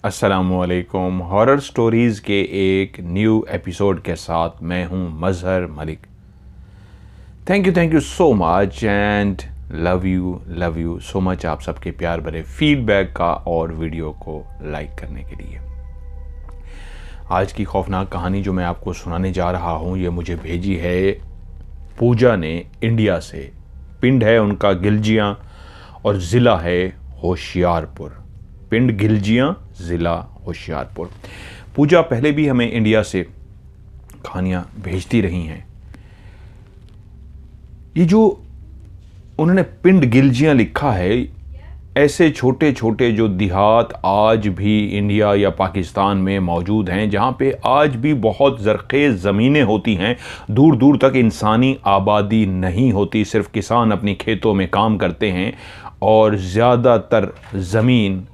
अस्सलामुअलैकुम। Horror stories के एक न्यू एपिसोड के साथ मैं हूं Mazhar Malik. Thank you so much and love you so much आप सबके प्यार भरे फीडबैक का और वीडियो को लाइक करने के लिए। आज की खौफनाक कहानी जो मैं आपको सुनाने जा रहा हूं ये मुझे भेजी है पूजा ने इंडिया से। पिंड है उनका गिलजियां और ज़िला है होशियारपुर। पिंड गिलजियां, ज़िला होशियारपुर। पूजा पहले भी हमें इंडिया से कहानियां भेजती रही हैं। ये जो उन्होंने पिंड गिलजियां लिखा है, ऐसे छोटे छोटे जो देहात आज भी इंडिया या पाकिस्तान में मौजूद हैं, जहाँ पे आज भी बहुत ज़रख़ेज़ ज़मीनें होती हैं, दूर दूर तक इंसानी आबादी नहीं होती, सिर्फ किसान अपनी खेतों में काम करते हैं और ज़्यादातर ज़मीन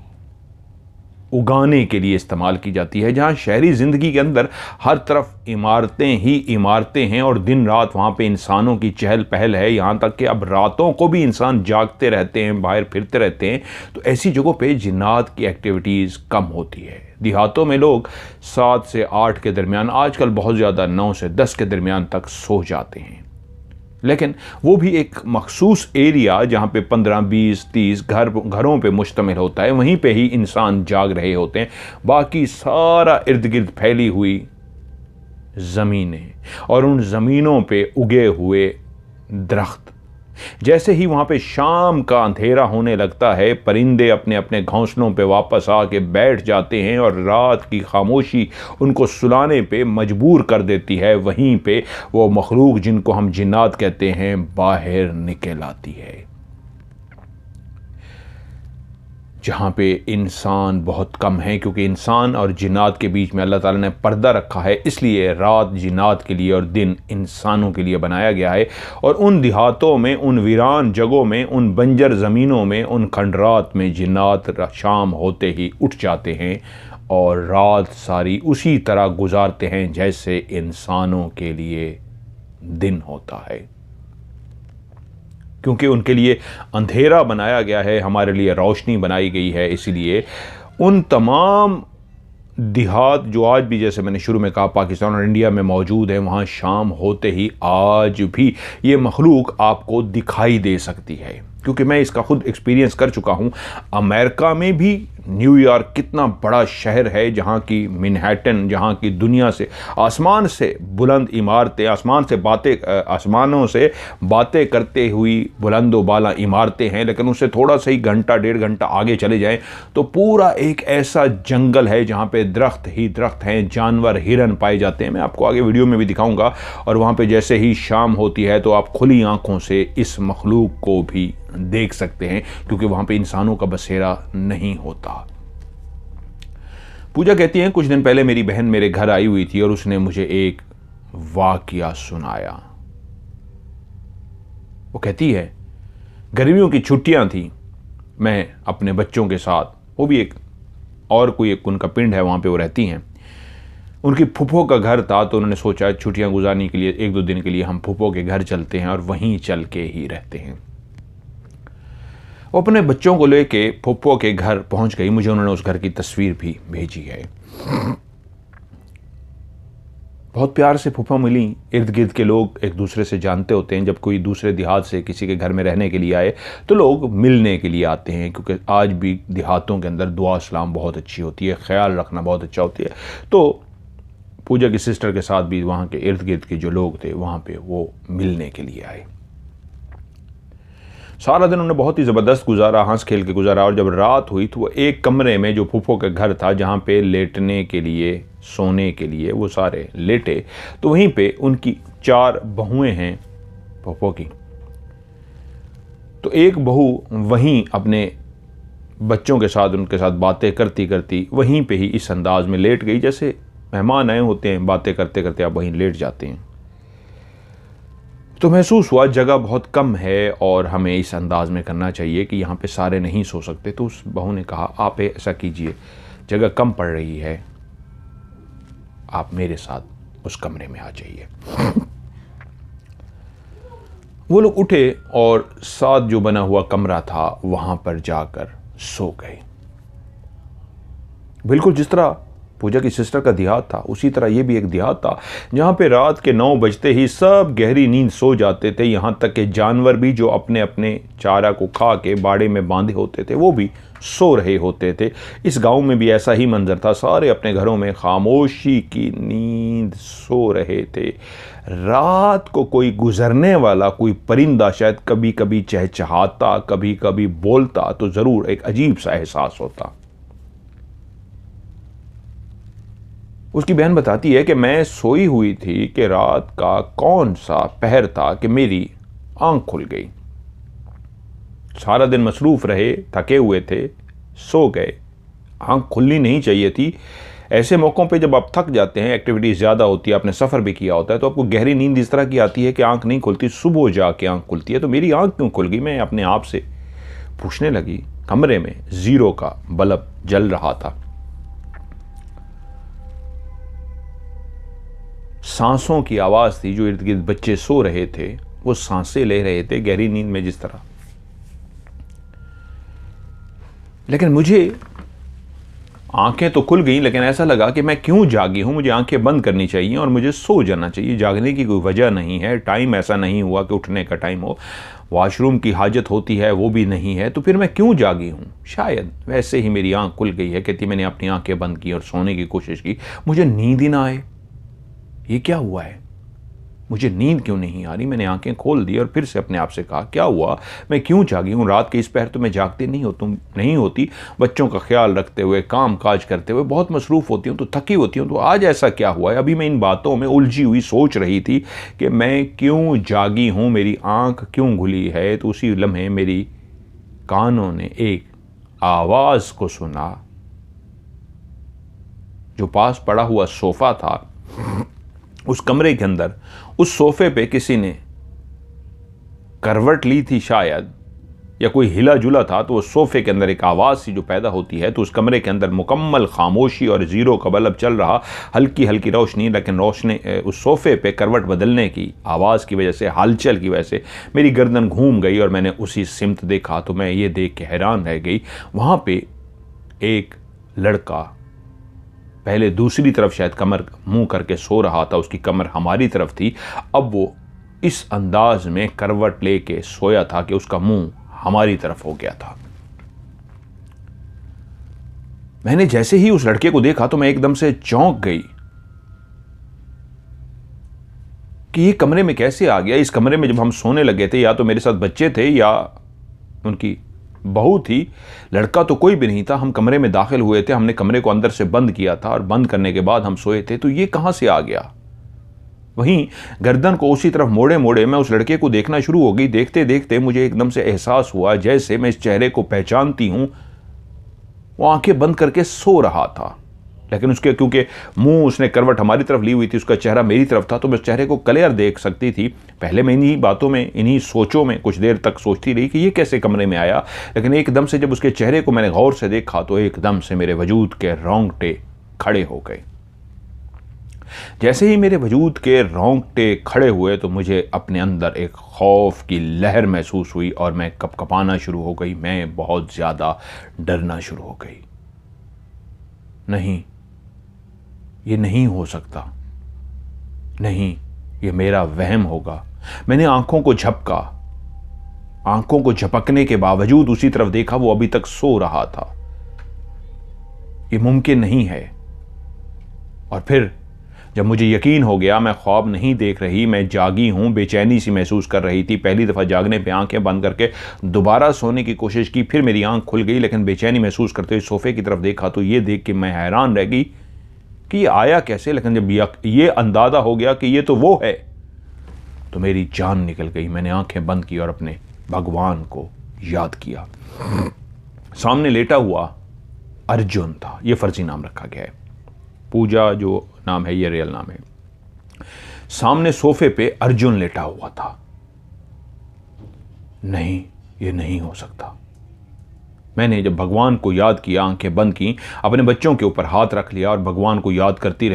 उगाने के लिए इस्तेमाल की जाती है। जहाँ शहरी ज़िंदगी के अंदर हर तरफ इमारतें ही इमारतें हैं और दिन रात वहाँ पे इंसानों की चहल पहल है, यहाँ तक कि अब रातों को भी इंसान जागते रहते हैं, बाहर फिरते रहते हैं। तो ऐसी जगहों पे जिन्नात की एक्टिविटीज़ कम होती है। देहातों में लोग 7 से 8 के दरमियान, आजकल बहुत ज़्यादा 9 से 10 के दरमियान तक सो जाते हैं, लेकिन वो भी एक मखसूस एरिया जहाँ पे 15, 20, 30 घरों पे मुश्तमिल होता है, वहीं पे ही इंसान जाग रहे होते हैं। बाकी सारा इर्द गिर्द फैली हुई ज़मीनें और उन ज़मीनों पे उगे हुए दरख्त। जैसे ही वहाँ पे शाम का अंधेरा होने लगता है, परिंदे अपने अपने घोंसलों पे वापस आके बैठ जाते हैं और रात की खामोशी उनको सुलाने पे मजबूर कर देती है। वहीं पे वो मखलूक जिनको हम जिन्नात कहते हैं बाहर निकल आती है। जहाँ पे इंसान बहुत कम है, क्योंकि इंसान और जिन्नात के बीच में अल्लाह ताला ने पर्दा रखा है, इसलिए रात जिन्नात के लिए और दिन इंसानों के लिए बनाया गया है। और उन देहातों में, उन वीरान जगहों में, उन बंजर ज़मीनों में, उन खंडरात में जिन्नात शाम होते ही उठ जाते हैं और रात सारी उसी तरह गुजारते हैं जैसे इंसानों के लिए दिन होता है। क्योंकि उनके लिए अंधेरा बनाया गया है, हमारे लिए रोशनी बनाई गई है। इसलिए उन तमाम देहात जो आज भी, जैसे मैंने शुरू में कहा, पाकिस्तान और इंडिया में मौजूद हैं, वहाँ शाम होते ही आज भी ये मखलूक आपको दिखाई दे सकती है। क्योंकि मैं इसका खुद एक्सपीरियंस कर चुका हूँ। अमेरिका में भी न्यूयॉर्क कितना बड़ा शहर है, जहाँ की मैनहट्टन, जहाँ की दुनिया से, आसमान से बुलंद इमारतें, आसमानों से बातें करते हुई बुलंद व बाला इमारतें हैं, लेकिन उससे थोड़ा सा ही घंटा 1.5 घंटा आगे चले जाएं तो पूरा एक ऐसा जंगल है जहाँ पे दरख्त ही दरख्त हैं, जानवर, हिरन पाए जाते हैं। मैं आपको आगे वीडियो में भी दिखाऊंगा। और वहाँ पे जैसे ही शाम होती है तो आप खुली आंखों से इस मखलूक को भी देख सकते हैं, क्योंकि वहां पे इंसानों का बसेरा नहीं होता। पूजा कहती हैं, कुछ दिन पहले मेरी बहन मेरे घर आई हुई थी और उसने मुझे एक वाकया सुनाया। वो कहती है, गर्मियों की छुट्टियां थी, मैं अपने बच्चों के साथ, वो भी एक उनका पिंड है, वहां पे वो रहती हैं, उनकी फूफो का घर था, तो उन्होंने सोचा छुट्टियां गुजारने के लिए 1-2 दिन के लिए हम फूफो के घर चलते हैं और वहीं चल के ही रहते हैं। वो अपने बच्चों को लेके फूफो के घर पहुंच गई। मुझे उन्होंने उस घर की तस्वीर भी भेजी है। बहुत प्यार से फूफा मिली। इर्द गिर्द के लोग एक दूसरे से जानते होते हैं। जब कोई दूसरे देहात से किसी के घर में रहने के लिए आए तो लोग मिलने के लिए आते हैं, क्योंकि आज भी देहातों के अंदर दुआ सलाम बहुत अच्छी होती है, ख्याल रखना बहुत अच्छा होती है। तो पूजा की सिस्टर के साथ भी वहाँ के इर्द गिर्द के जो लोग थे वहाँ पे वो मिलने के लिए आए। सारा दिन उन्होंने बहुत ही ज़बरदस्त गुजारा, हंस खेल के गुजारा। और जब रात हुई तो वो एक कमरे में, जो फूफो का घर था, जहाँ पे लेटने के लिए, सोने के लिए वो सारे लेटे, तो वहीं पे उनकी 4 बहुएं हैं फूफो की। तो एक बहू वहीं अपने बच्चों के साथ, उनके साथ बातें करती करती वहीं पे ही इस अंदाज में लेट गई, जैसे मेहमान आए होते हैं, बातें करते करते आप वहीं लेट जाते हैं। तो महसूस हुआ जगह बहुत कम है और हमें इस अंदाज में करना चाहिए कि यहाँ पे सारे नहीं सो सकते। तो उस बहू ने कहा, आप ऐसा कीजिए, जगह कम पड़ रही है, आप मेरे साथ उस कमरे में आ जाइए। वो लोग उठे और साथ जो बना हुआ कमरा था वहां पर जाकर सो गए। बिल्कुल जिस तरह पूजा की सिस्टर का देहात था, उसी तरह ये भी एक देहात था जहाँ पे रात के 9 बजते ही सब गहरी नींद सो जाते थे। यहाँ तक कि जानवर भी जो अपने अपने चारा को खा के बाड़े में बांधे होते थे वो भी सो रहे होते थे। इस गांव में भी ऐसा ही मंजर था, सारे अपने घरों में खामोशी की नींद सो रहे थे। रात को कोई गुजरने वाला कोई परिंदा शायद कभी कभी चहचहाता, कभी कभी बोलता तो ज़रूर एक अजीब सा एहसास होता। उसकी बहन बताती है कि मैं सोई हुई थी कि रात का कौन सा पहर था कि मेरी आंख खुल गई। सारा दिन मसरूफ रहे, थके हुए थे, सो गए, आंख खुलनी नहीं चाहिए थी। ऐसे मौक़ों पे जब आप थक जाते हैं, एक्टिविटीज़ ज़्यादा होती है, आपने सफ़र भी किया होता है, तो आपको गहरी नींद इस तरह की आती है कि आंख नहीं खुलती, सुबह जाके आंख खुलती है। तो मेरी आंख क्यों खुल गई? मैं अपने आप से पूछने लगी। कमरे में ज़ीरो का बल्ब जल रहा था। सांसों की आवाज़ थी, जो इर्द गिर्द बच्चे सो रहे थे वो सांसें ले रहे थे गहरी नींद में जिस तरह। लेकिन मुझे आंखें तो खुल गई, लेकिन ऐसा लगा कि मैं क्यों जागी हूं, मुझे आंखें बंद करनी चाहिए और मुझे सो जाना चाहिए। जागने की कोई वजह नहीं है, टाइम ऐसा नहीं हुआ कि उठने का टाइम हो, वॉशरूम की हाजत होती है वो भी नहीं है, तो फिर मैं क्यों जागी हूं? शायद वैसे ही मेरी आंख खुल गई है। कहती मैंने अपनी आंखें बंद की और सोने की कोशिश की, मुझे नींद ही ना आए। ये क्या हुआ है? मुझे नींद क्यों नहीं आ रही? मैंने आंखें खोल दी और फिर से अपने आप से कहा क्या हुआ, मैं क्यों जागी हूँ? रात के इस पहर तो मैं जागती नहीं होती, बच्चों का ख्याल रखते हुए, काम काज करते हुए बहुत मसरूफ़ होती हूँ, तो थकी होती हूँ, तो आज ऐसा क्या हुआ है? अभी मैं इन बातों में उलझी हुई सोच रही थी कि मैं क्यों जागी हूँ, मेरी आंख क्यों खुली है। तो उसी लम्हे मेरी कानों ने एक आवाज़ को सुना। जो पास पड़ा हुआ सोफ़ा था, उस कमरे के अंदर उस सोफे पे किसी ने करवट ली थी शायद, या कोई हिला जुला था। तो उस सोफे के अंदर एक आवाज़ सी जो पैदा होती है, तो उस कमरे के अंदर मुकम्मल खामोशी और ज़ीरो का बल्ब चल रहा, हल्की हल्की रोशनी, लेकिन रोशनी उस सोफे पे करवट बदलने की आवाज़ की वजह से, हलचल की वजह से मेरी गर्दन घूम गई और मैंने उसी सिमत देखा। तो मैं ये देख के हैरान रह गई। वहाँ पे एक लड़का पहले दूसरी तरफ शायद कमर मुंह करके सो रहा था, उसकी कमर हमारी तरफ थी। अब वो इस अंदाज में करवट लेके सोया था कि उसका मुंह हमारी तरफ हो गया था। मैंने जैसे ही उस लड़के को देखा तो मैं एकदम से चौंक गई कि ये कमरे में कैसे आ गया। इस कमरे में जब हम सोने लगे थे, या तो मेरे साथ बच्चे थे या उनकी बहू थी, लड़का तो कोई भी नहीं था। हम कमरे में दाखिल हुए थे, हमने कमरे को अंदर से बंद किया था और बंद करने के बाद हम सोए थे। तो ये कहां से आ गया? वहीं गर्दन को उसी तरफ मोड़े मोड़े मैं उस लड़के को देखना शुरू हो गई। देखते देखते मुझे एकदम से एहसास हुआ जैसे मैं इस चेहरे को पहचानती हूं। वो आंखें बंद करके सो रहा था, लेकिन उसके क्योंकि मुंह उसने करवट हमारी तरफ ली हुई थी, उसका चेहरा मेरी तरफ था, तो मैं उस चेहरे को क्लियर देख सकती थी। पहले मैं इन्हीं बातों में, इन्हीं सोचों में कुछ देर तक सोचती रही कि ये कैसे कमरे में आया। लेकिन एकदम से जब उसके चेहरे को मैंने गौर से देखा तो एकदम से मेरे वजूद के रोंगटे खड़े हो गए। जैसे ही मेरे वजूद के रोंगटे खड़े हुए तो मुझे अपने अंदर एक खौफ की लहर महसूस हुई और मैं कपकपाना शुरू हो गई। मैं बहुत ज़्यादा डरना शुरू हो गई। नहीं, ये नहीं हो सकता, नहीं, ये मेरा वहम होगा। मैंने आंखों को झपका, आंखों को झपकने के बावजूद उसी तरफ देखा, वो अभी तक सो रहा था। ये मुमकिन नहीं है। और फिर जब मुझे यकीन हो गया मैं ख्वाब नहीं देख रही, मैं जागी हूं, बेचैनी सी महसूस कर रही थी। पहली दफ़ा जागने पे आंखें बंद करके दोबारा सोने की कोशिश की, फिर मेरी आंख खुल गई, लेकिन बेचैनी महसूस करते हुए सोफे की तरफ देखा तो ये देख के मैं हैरान रह गई कि ये आया कैसे। लेकिन जब ये अंदाज़ा हो गया कि ये तो वो है, तो मेरी जान निकल गई। मैंने आंखें बंद की और अपने भगवान को याद किया। सामने लेटा हुआ अर्जुन था, ये फर्जी नाम रखा गया है। पूजा जो नाम है ये रियल नाम है। सामने सोफे पे अर्जुन लेटा हुआ था। नहीं, ये नहीं हो सकता। मैंने जब भगवान को याद किया, आंखें बंद की, अपने बच्चों के ऊपर हाथ रख लिया और भगवान को याद करती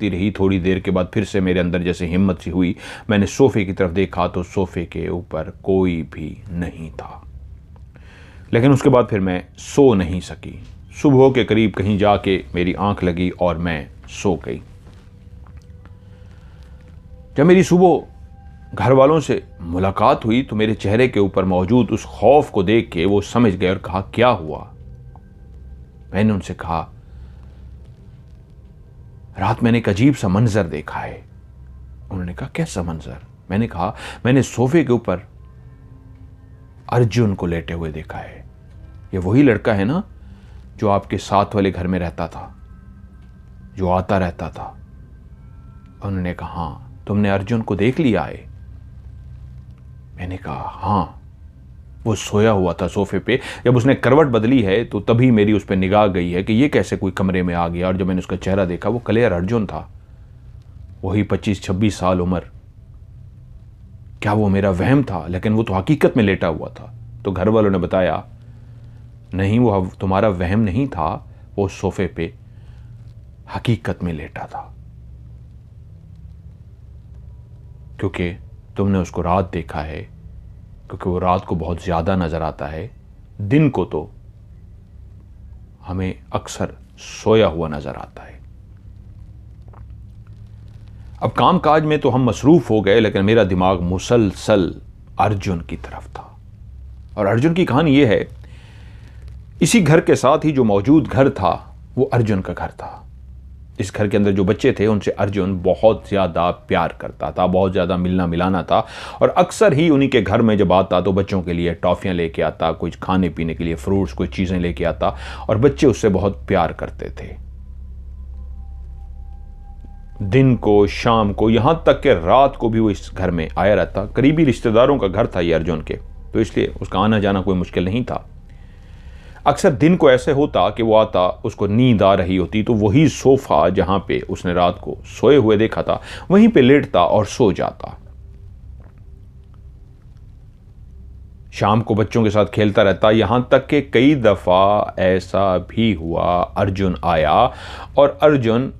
रही। थोड़ी देर के बाद फिर से मेरे अंदर जैसे हिम्मत सी हुई। मैंने सोफे की तरफ देखा तो सोफे के ऊपर कोई भी नहीं था। लेकिन उसके बाद फिर मैं सो नहीं सकी। सुबह के करीब कहीं जाके मेरी आंख लगी और मैं सो गई। जब मेरी सुबह घर वालों से मुलाकात हुई तो मेरे चेहरे के ऊपर मौजूद उस खौफ को देख के वो समझ गए और कहा, क्या हुआ? मैंने उनसे कहा, रात मैंने एक अजीब सा मंजर देखा है। उन्होंने कहा, कैसा मंजर? मैंने कहा, मैंने सोफे के ऊपर अर्जुन को लेटे हुए देखा है। ये वही लड़का है ना जो आपके साथ वाले घर में रहता था, जो आता रहता था? उन्होंने कहा, हाँ। तुमने अर्जुन को देख लिया है? मैंने कहा, हाँ, वो सोया हुआ था सोफे पे। जब उसने करवट बदली है तो तभी मेरी उस पर निगाह गई है कि ये कैसे कोई कमरे में आ गया। और जब मैंने उसका चेहरा देखा, वो क्लियर अर्जुन था, वही 25-26 साल उम्र। क्या वो मेरा वहम था? लेकिन वो तो हकीकत में लेटा हुआ था। तो घर वालों ने बताया, नहीं, वो तुम्हारा वहम नहीं था, वो सोफे पे हकीकत में लेटा था, क्योंकि तुमने उसको रात देखा है, क्योंकि वो रात को बहुत ज्यादा नजर आता है, दिन को तो हमें अक्सर सोया हुआ नजर आता है। अब कामकाज में तो हम मसरूफ हो गए, लेकिन मेरा दिमाग मुसलसल अर्जुन की तरफ था। और अर्जुन की कहानी यह है, इसी घर के साथ ही जो मौजूद घर था वो अर्जुन का घर था। इस घर के अंदर जो बच्चे थे उनसे अर्जुन बहुत ज़्यादा प्यार करता था, बहुत ज़्यादा मिलना मिलाना था। और अक्सर ही उन्हीं के घर में जब आता तो बच्चों के लिए टॉफ़ियाँ लेके आता, कुछ खाने पीने के लिए फ्रूट्स, कुछ चीज़ें लेके आता, और बच्चे उससे बहुत प्यार करते थे। दिन को, शाम को, यहाँ तक कि रात को भी वो इस घर में आया रहता। करीबी रिश्तेदारों का घर था ये अर्जुन के, तो इसलिए उसका आना जाना कोई मुश्किल नहीं था। अक्सर दिन को ऐसे होता कि वो आता, उसको नींद आ रही होती तो वही सोफा जहां पे उसने रात को सोए हुए देखा था वहीं पे लेटता और सो जाता। शाम को बच्चों के साथ खेलता रहता, यहां तक कि कई दफा ऐसा भी हुआ अर्जुन आया और अर्जुन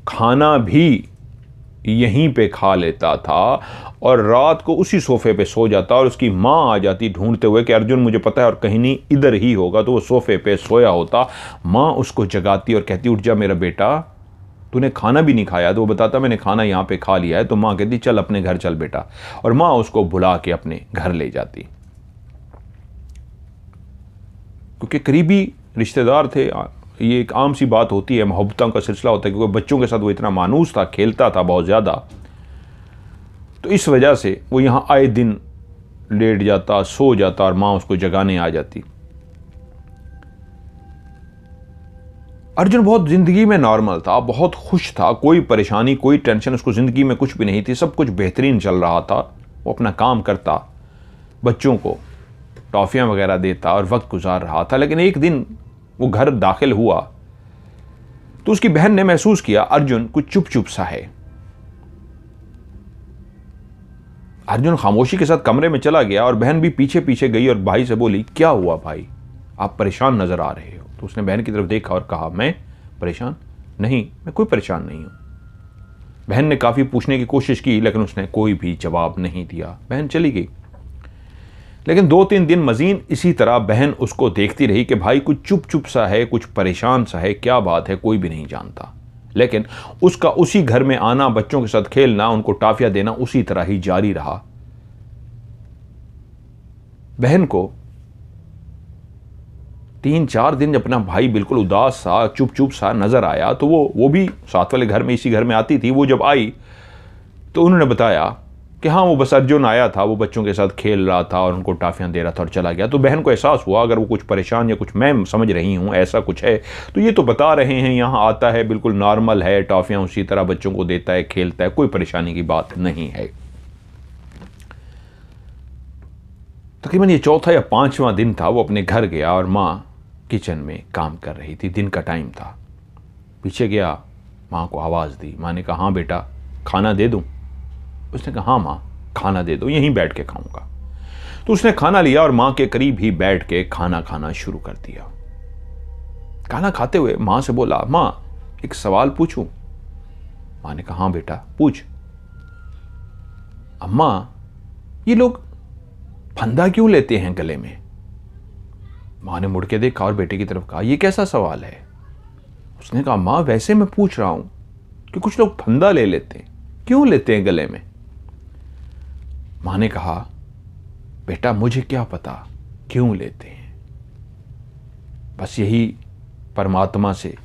खाना भी यहीं पे खा लेता था और रात को उसी सोफे पे सो जाता। और उसकी माँ आ जाती ढूंढते हुए कि अर्जुन मुझे पता है और कहीं नहीं इधर ही होगा, तो वो सोफे पे सोया होता। माँ उसको जगाती और कहती, उठ जा मेरा बेटा, तूने खाना भी नहीं खाया। तो वो बताता, मैंने खाना यहाँ पे खा लिया है। तो माँ कहती, चल अपने घर चल बेटा, और माँ उसको बुला के अपने घर ले जाती। क्योंकि करीबी रिश्तेदार थे, ये एक आम सी बात होती है, मोहब्बतों का सिलसिला होता है, क्योंकि बच्चों के साथ वो इतना मानूस था, खेलता था बहुत ज़्यादा, तो इस वजह से वो यहाँ आए दिन लेट जाता, सो जाता और माँ उसको जगाने आ जाती। अर्जुन बहुत ज़िंदगी में नॉर्मल था, बहुत खुश था, कोई परेशानी, कोई टेंशन उसको ज़िंदगी में कुछ भी नहीं थी, सब कुछ बेहतरीन चल रहा था। वो अपना काम करता, बच्चों को टॉफ़ियाँ वगैरह देता और वक्त गुजार रहा था। लेकिन एक दिन वो घर दाखिल हुआ तो उसकी बहन ने महसूस किया अर्जुन कुछ चुप चुप सा है। अर्जुन खामोशी के साथ कमरे में चला गया और बहन भी पीछे पीछे गई और भाई से बोली, क्या हुआ भाई, आप परेशान नजर आ रहे हो? तो उसने बहन की तरफ देखा और कहा, मैं परेशान नहीं, मैं कोई परेशान नहीं हूं। बहन ने काफी पूछने की कोशिश की लेकिन उसने कोई भी जवाब नहीं दिया। बहन चली गई। लेकिन 2-3 दिन मजीद इसी तरह बहन उसको देखती रही कि भाई कुछ चुप चुप सा है, कुछ परेशान सा है, क्या बात है, कोई भी नहीं जानता। लेकिन उसका उसी घर में आना, बच्चों के साथ खेलना, उनको टाफिया देना उसी तरह ही जारी रहा। बहन को 3-4 दिन जब अपना भाई बिल्कुल उदास सा, चुप चुप सा नजर आया तो वो भी साथ वाले घर में, इसी घर में आती थी। वो जब आई तो उन्होंने बताया कि हाँ, वो बस अर्जुन आया था, वो बच्चों के साथ खेल रहा था और उनको टाफियां दे रहा था और चला गया। तो बहन को एहसास हुआ अगर वो कुछ परेशान या कुछ मैं समझ रही हूँ ऐसा कुछ है तो ये तो बता रहे हैं, यहाँ आता है, बिल्कुल नॉर्मल है, टाफियां उसी तरह बच्चों को देता है, खेलता है, कोई परेशानी की बात नहीं है। तकरीबन ये 4था या 5वां दिन था, वो अपने घर गया और माँ किचन में काम कर रही थी। दिन का टाइम था। पीछे गया, माँ को आवाज़ दी। माँ ने कहा, हाँ बेटा, खाना दे दूँ? उसने कहा, हाँ माँ, खाना दे दो, यहीं बैठ के खाऊंगा। तो उसने खाना लिया और माँ के करीब ही बैठ के खाना खाना शुरू कर दिया। खाना खाते हुए माँ से बोला, माँ एक सवाल पूछूं? माँ ने कहा, हाँ बेटा पूछ। अम्मा, ये लोग फंदा क्यों लेते हैं गले में? माँ ने मुड़ के देखा और बेटे की तरफ कहा, ये कैसा सवाल है? उसने कहा, माँ वैसे मैं पूछ रहा हूं कि कुछ लोग फंदा ले लेते हैं, क्यों लेते हैं गले में? माँ ने कहा, बेटा मुझे क्या पता क्यों लेते हैं, बस यही परमात्मा से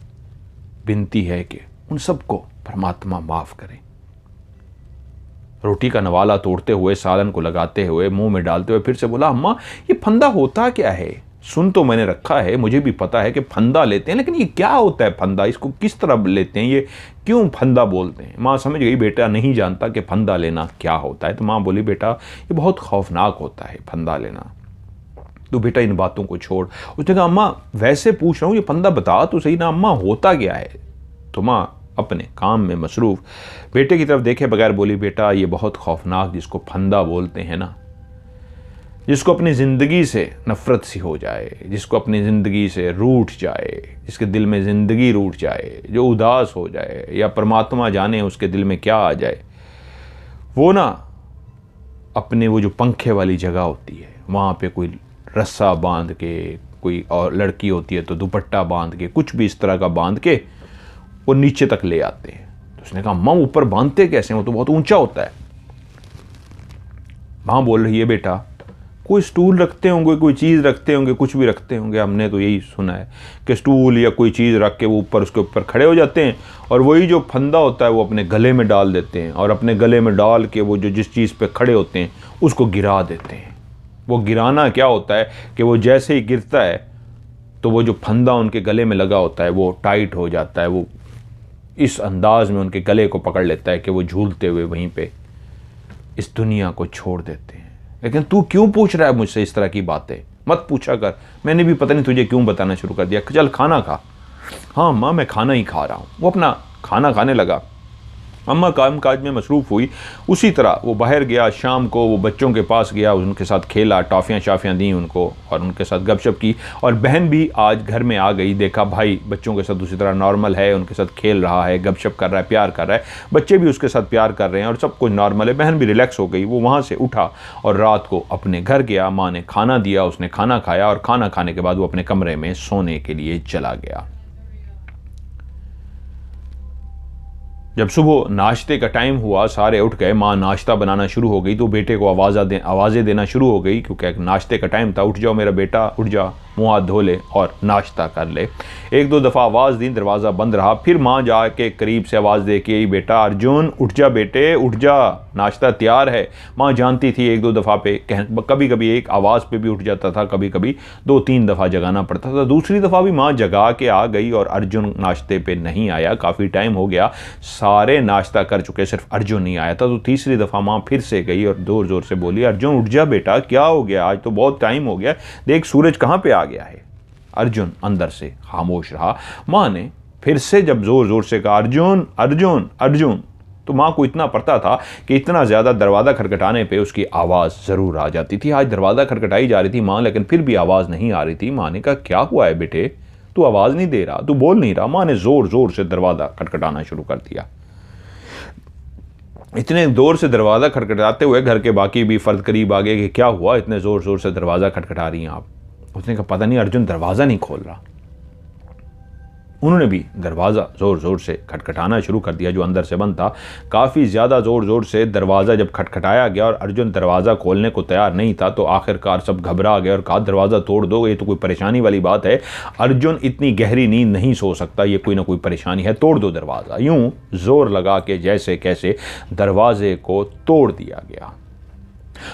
विनती है कि उन सबको परमात्मा माफ करे। रोटी का नवाला तोड़ते हुए, सालन को लगाते हुए, मुंह में डालते हुए फिर से बोला, अम्मा ये फंदा होता क्या है? सुन तो मैंने रखा है, मुझे भी पता है कि फंदा लेते हैं, लेकिन ये क्या होता है फंदा? इसको किस तरह लेते हैं? ये क्यों फंदा बोलते हैं? माँ समझ गई बेटा नहीं जानता कि फंदा लेना क्या होता है। तो माँ बोली, बेटा ये बहुत खौफनाक होता है फंदा लेना, तो बेटा इन बातों को छोड़। उसने कहा, अम्मा वैसे पूछ रहा हूँ, ये फंदा बता तो सही ना अम्मा, होता क्या है? तो माँ अपने काम में मसरूफ बेटे की तरफ देखे बगैर बोली, बेटा ये बहुत खौफनाक जिसको फंदा बोलते हैं ना, जिसको अपनी ज़िंदगी से नफ़रत सी हो जाए, जिसको अपनी ज़िंदगी से रूठ जाए, जिसके दिल में ज़िंदगी रूठ जाए, जो उदास हो जाए, या परमात्मा जाने उसके दिल में क्या आ जाए, वो ना अपने वो जो पंखे वाली जगह होती है वहाँ पे कोई रस्सा बांध के, कोई और लड़की होती है तो दुपट्टा बांध के, कुछ भी इस तरह का बांध के वो नीचे तक ले आते हैं। तो उसने कहा, माँ ऊपर बांधते कैसे? वो तो बहुत ऊंचा होता है। माँ बोल रही है, बेटा कोई स्टूल रखते होंगे, कोई चीज़ रखते होंगे, कुछ भी रखते होंगे, हमने तो यही सुना है कि स्टूल या कोई चीज़ रख के वो ऊपर उसके ऊपर खड़े हो जाते हैं और वही जो फंदा होता है वो अपने गले में डाल देते हैं और अपने गले में डाल के वो जो जिस चीज़ पे खड़े होते हैं उसको गिरा देते हैं। वो गिराना क्या होता है कि वो जैसे ही गिरता है तो वो जो फंदा उनके गले में लगा होता है वो टाइट हो जाता है, वो इस अंदाज में उनके गले को पकड़ लेता है कि वो झूलते हुए वहीं पे इस दुनिया को छोड़ देते हैं। लेकिन तू क्यों पूछ रहा है मुझसे इस तरह की बातें? मत पूछा कर, मैंने भी पता नहीं तुझे क्यों बताना शुरू कर दिया। चल खाना खा। हाँ माँ मैं खाना ही खा रहा हूँ। वो अपना खाना खाने लगा। अम्मा काम काज में मसरूफ़ हुई। उसी तरह वो बाहर गया, शाम को वो बच्चों के पास गया, उनके साथ खेला, टॉफ़ियाँ शाफ़ियाँ दी उनको और उनके साथ गपशप की। और बहन भी आज घर में आ गई, देखा भाई बच्चों के साथ उसी तरह नॉर्मल है, उनके साथ खेल रहा है, गपशप कर रहा है, प्यार कर रहा है, बच्चे भी उसके साथ प्यार कर रहे हैं और सब कुछ नॉर्मल है। बहन भी रिलैक्स हो गई। वो वहाँ से उठा और रात को अपने घर गया। माँ ने खाना दिया, उसने खाना खाया और खाना खाने के बाद वो अपने कमरे में सोने के लिए चला गया। जब सुबह नाश्ते का टाइम हुआ, सारे उठ गए, माँ नाश्ता बनाना शुरू हो गई तो बेटे को आवाज़ें देना शुरू हो गई, क्योंकि नाश्ते का टाइम था। उठ जाओ मेरा बेटा, उठ जा, मुँह हाथ धो ले और नाश्ता कर ले। एक दो दफ़ा आवाज़ दी, दरवाज़ा बंद रहा। फिर माँ जाके करीब से आवाज़ दे के, बेटा अर्जुन उठ जा बेटे, उठ जा, नाश्ता तैयार है। माँ जानती थी एक दो दफ़ा पे कभी कभी एक आवाज़ पे भी उठ जाता था, कभी कभी दो तीन दफ़ा जगाना पड़ता था। दूसरी दफ़ा भी माँ जगा के आ गई और अर्जुन नाश्ते पे नहीं आया। काफ़ी टाइम हो गया, सारे नाश्ता कर चुके, सिर्फ अर्जुन नहीं आया था। तो तीसरी दफ़ा माँ फिर से गई और ज़ोर ज़ोर से बोली, अर्जुन उठ जा बेटा, क्या हो गया? आज तो बहुत टाइम हो गया, देख सूरज कहाँ पे आ गया है। अर्जुन अंदर से खामोश रहा। माँ ने फिर से जब ज़ोर ज़ोर से कहा, अर्जुन अर्जुन अर्जुन, तो माँ को इतना पता था कि इतना ज़्यादा दरवाज़ा खटखटाने पे उसकी आवाज़ ज़रूर आ जाती थी। आज दरवाज़ा खटखटाई जा रही थी माँ, लेकिन फिर भी आवाज़ नहीं आ रही थी। माँ ने कहा, क्या हुआ है बेटे, तू आवाज़ नहीं दे रहा, तू बोल नहीं रहा? माँ ने ज़ोर ज़ोर से दरवाज़ा खटखटाना शुरू कर दिया। इतने ज़ोर से दरवाज़ा खटखटाते हुए घर के बाकी भी फ़र्द करीब आ गए कि क्या हुआ, इतने ज़ोर ज़ोर से दरवाज़ा खटखटा रही हैं आप? उसने कहा, पता नहीं अर्जुन दरवाज़ा नहीं खोल रहा। उन्होंने भी दरवाज़ा ज़ोर ज़ोर से खटखटाना शुरू कर दिया, जो अंदर से बंद था। काफ़ी ज़्यादा ज़ोर ज़ोर से दरवाज़ा जब खटखटाया गया और अर्जुन दरवाज़ा खोलने को तैयार नहीं था, तो आखिरकार सब घबरा गए और कहा, दरवाज़ा तोड़ दो, ये तो कोई परेशानी वाली बात है। अर्जुन इतनी गहरी नींद नहीं सो सकता, ये कोई ना कोई परेशानी है, तोड़ दो दरवाज़ा। यूँ ज़ोर लगा के जैसे कैसे दरवाज़े को तोड़ दिया गया।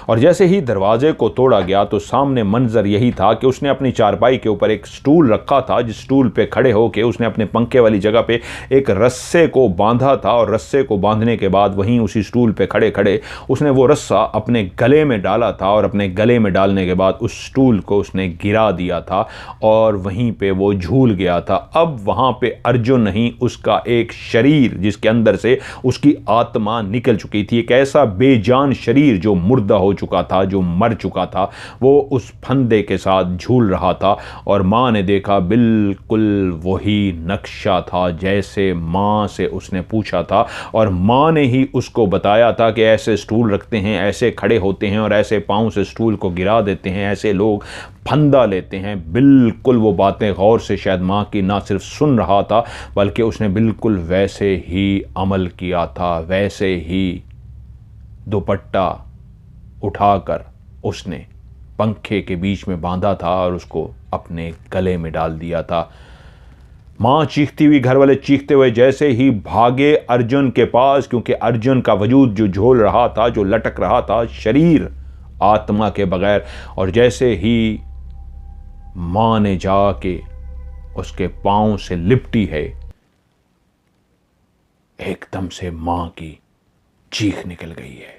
और जैसे ही दरवाजे को तोड़ा गया तो सामने मंजर यही था कि उसने अपनी चारपाई के ऊपर एक स्टूल रखा था, जिस स्टूल पे खड़े होकर उसने अपने पंखे वाली जगह पे एक रस्से को बांधा था और रस्से को बांधने के बाद वहीं उसी स्टूल पे खड़े खड़े उसने वो रस्सा अपने गले में डाला था और अपने गले में डालने के बाद उस स्टूल को उसने गिरा दिया था और वहीं पे वो झूल गया था। अब वहाँ पे अर्जुन नहीं, उसका एक शरीर जिसके अंदर से उसकी आत्मा निकल चुकी थी, एक ऐसा बेजान शरीर जो मुर्दा हो चुका था, जो मर चुका था, वो उस फंदे के साथ झूल रहा था। और माँ ने देखा बिल्कुल वही नक्शा था जैसे माँ से उसने पूछा था, और माँ ने ही उसको बताया था कि ऐसे स्टूल रखते हैं, ऐसे खड़े होते हैं और ऐसे पाँव से स्टूल को गिरा देते हैं, ऐसे लोग फंदा लेते हैं। बिल्कुल वो बातें गौर से शायद माँ की ना सिर्फ सुन रहा था, बल्कि उसने बिल्कुल वैसे ही अमल किया था। वैसे ही दुपट्टा उठाकर उसने पंखे के बीच में बांधा था और उसको अपने गले में डाल दिया था। मां चीखती हुई, घर वाले चीखते हुए जैसे ही भागे अर्जुन के पास, क्योंकि अर्जुन का वजूद जो झूल रहा था, जो लटक रहा था, शरीर आत्मा के बगैर, और जैसे ही मां ने जाके उसके पांव से लिपटी है, एकदम से मां की चीख निकल गई है।